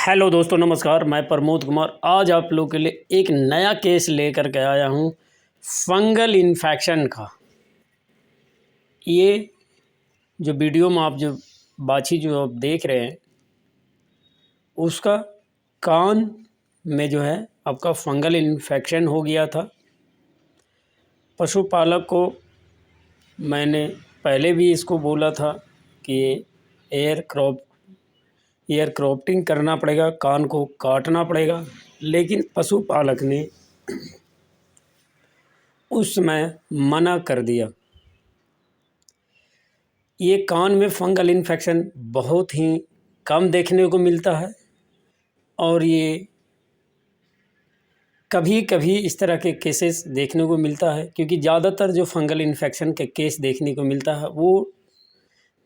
Hello दोस्तों, नमस्कार। मैं प्रमोद कुमार आज आप लोगों के लिए एक नया केस लेकर के आया हूँ फंगल इन्फेक्शन का। ये जो वीडियो में आप जो बाछी जो आप देख रहे हैं उसका कान में जो है आपका फंगल इन्फेक्शन हो गया था। पशुपालक को मैंने पहले भी इसको बोला था कि एयर क्रॉपिंग करना पड़ेगा, कान को काटना पड़ेगा, लेकिन पशुपालक ने उस समय मना कर दिया। ये कान में फंगल इन्फेक्शन बहुत ही कम देखने को मिलता है और ये कभी कभी इस तरह के केसेस देखने को मिलता है, क्योंकि ज़्यादातर जो फंगल इन्फेक्शन के केस देखने को मिलता है वो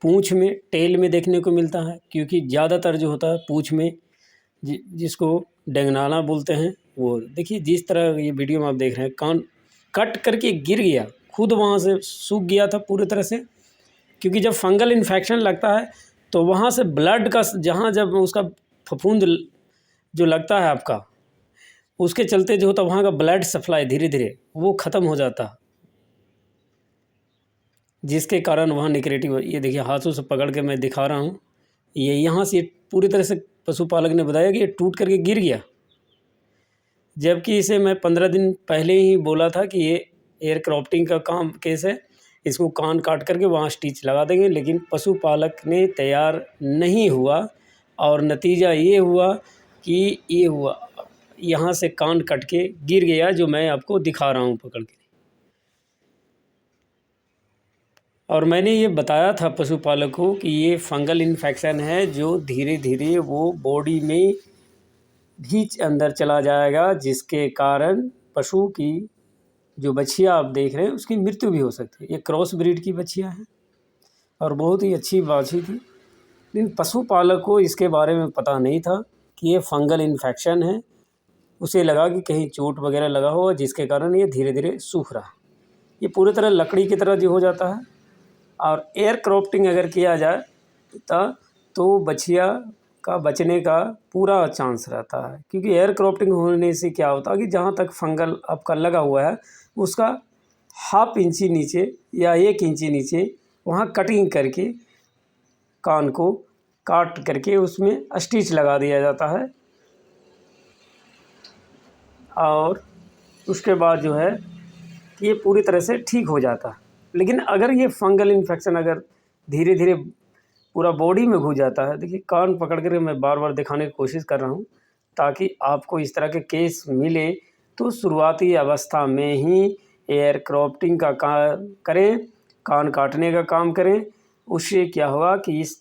पूँछ में, टेल में देखने को मिलता है। क्योंकि ज़्यादातर जो होता है पूँछ में, जिसको डेंगनाना बोलते हैं, वो देखिए जिस तरह ये वीडियो में आप देख रहे हैं, कान कट करके गिर गया, खुद वहाँ से सूख गया था पूरी तरह से। क्योंकि जब फंगल इन्फेक्शन लगता है तो वहाँ से ब्लड का जहाँ जब उसका फफूंद जो लगता है आपका, उसके चलते जो होता है वहाँ का ब्लड सप्लाई धीरे धीरे वो ख़त्म हो जाता है, जिसके कारण वहाँ निगेटिव। ये देखिए हाथों से पकड़ के मैं दिखा रहा हूँ, ये यहाँ से पूरी तरह से पशुपालक ने बताया कि ये टूट करके गिर गया। जबकि इसे मैं 15 दिन पहले ही बोला था कि ये एयर क्रॉपिंग का काम केस है, इसको कान काट करके वहाँ स्टिच लगा देंगे। लेकिन पशुपालक ने तैयार नहीं हुआ और नतीजा ये हुआ कि ये हुआ, यहाँ से कान कट के गिर गया, जो मैं आपको दिखा रहा हूँ पकड़ के। और मैंने ये बताया था पशुपालक को कि ये फंगल इन्फेक्शन है जो धीरे धीरे वो बॉडी में भी अंदर चला जाएगा, जिसके कारण पशु की जो बछिया आप देख रहे हैं उसकी मृत्यु भी हो सकती है। ये क्रॉस ब्रीड की बछिया है और बहुत ही अच्छी बाछी थी, लेकिन पशुपालक को इसके बारे में पता नहीं था कि ये फंगल इन्फेक्शन है। उसे लगा कि कहीं चोट वगैरह लगा हो, जिसके कारण ये धीरे धीरे सूख रहा है। ये पूरी तरह लकड़ी की तरह जो हो जाता है। और एयर क्रॉपिंग अगर किया जाए तो बछिया का बचने का पूरा चांस रहता है। क्योंकि एयर क्रॉपिंग होने से क्या होता है कि जहाँ तक फंगल आपका लगा हुआ है उसका हाफ इंची नीचे या 1 इंची नीचे वहाँ कटिंग करके कान को काट करके उसमें स्टिच लगा दिया जाता है और उसके बाद जो है ये पूरी तरह से ठीक हो जाता है। लेकिन अगर ये फंगल इन्फेक्शन अगर धीरे धीरे पूरा बॉडी में घुस जाता है, देखिए कान पकड़ कर मैं बार बार दिखाने की कोशिश कर रहा हूँ ताकि आपको इस तरह के केस मिले तो शुरुआती अवस्था में ही एयर क्रॉपिंग का काम करें, कान काटने का काम करें। उससे क्या होगा कि इस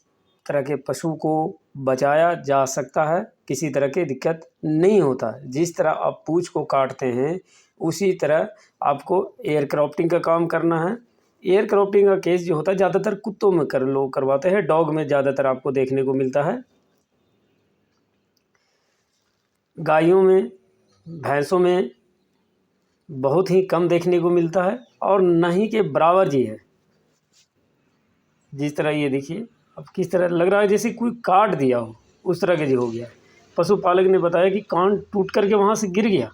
तरह के पशु को बचाया जा सकता है, किसी तरह की दिक्कत नहीं होता है। जिस तरह आप पूँछ को काटते हैं उसी तरह आपको एयर क्रॉपिंग का काम करना है। एयर क्रॉपिंग का केस जो होता है ज़्यादातर कुत्तों में लोग करवाते हैं, डॉग में ज़्यादातर आपको देखने को मिलता है। गायों में, भैंसों में बहुत ही कम देखने को मिलता है और नहीं के बराबर जी है। जिस तरह ये देखिए अब किस तरह लग रहा है जैसे कोई काट दिया हो, उस तरह के जो हो गया। पशुपालक ने बताया कि कान टूट करके वहाँ से गिर गया।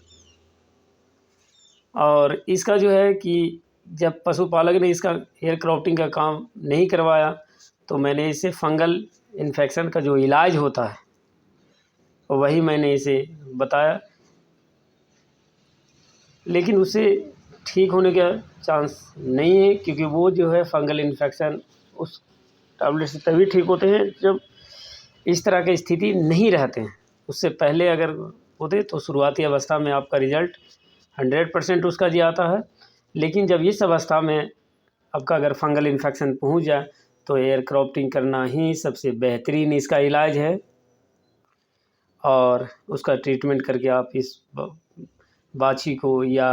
और इसका जो है कि जब पशुपालक ने इसका एयर क्रॉपिंग का काम नहीं करवाया तो मैंने इसे फंगल इन्फेक्शन का जो इलाज होता है वही मैंने इसे बताया, लेकिन उसे ठीक होने का चांस नहीं है। क्योंकि वो जो है फंगल इन्फेक्शन उस टैबलेट से तभी ठीक होते हैं जब इस तरह की स्थिति नहीं रहते हैं। उससे पहले अगर होते तो शुरुआती अवस्था में आपका रिज़ल्ट 100% उसका जी आता है। लेकिन जब इस अवस्था में आपका अगर फंगल इन्फेक्शन पहुंच जाए तो एयर क्रॉपिंग करना ही सबसे बेहतरीन इसका इलाज है। और उसका ट्रीटमेंट करके आप इस बाछी को या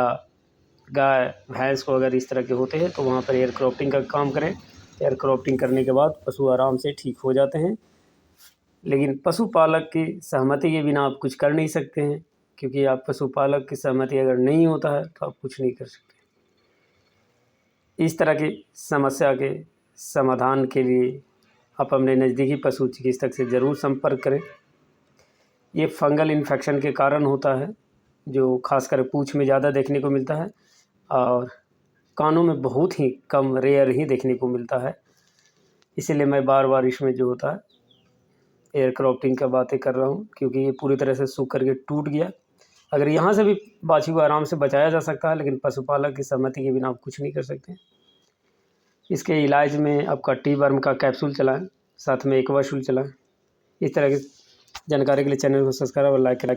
गाय भैंस को अगर इस तरह के होते हैं तो वहाँ पर एयर क्रॉपिंग का काम करें। एयर क्रॉपिंग करने के बाद पशु आराम से ठीक हो जाते हैं। लेकिन पशुपालक की सहमति के बिना आप कुछ कर नहीं सकते हैं, क्योंकि आप पशुपालक की सहमति अगर नहीं होता है तो आप कुछ नहीं कर सकते। इस तरह की समस्या के समाधान के लिए आप अपने नज़दीकी पशु चिकित्सक से ज़रूर संपर्क करें। ये फंगल इन्फेक्शन के कारण होता है, जो खासकर पूँछ में ज़्यादा देखने को मिलता है और कानों में बहुत ही कम, रेयर ही देखने को मिलता है। इसीलिए मैं बार बार इसमें जो होता है एयर क्रॉपिंग का बातें कर रहा हूँ, क्योंकि ये पूरी तरह से सूख करके टूट गया। अगर यहाँ से भी बाछी को आराम से बचाया जा सकता है, लेकिन पशुपालक की सहमति के बिना आप कुछ नहीं कर सकते। इसके इलाज में आपका टी वर्म का कैप्सूल चलाएं, साथ में एक्वाशूल चलाएं। इस तरह की जानकारी के लिए चैनल को सब्सक्राइब और लाइक करें।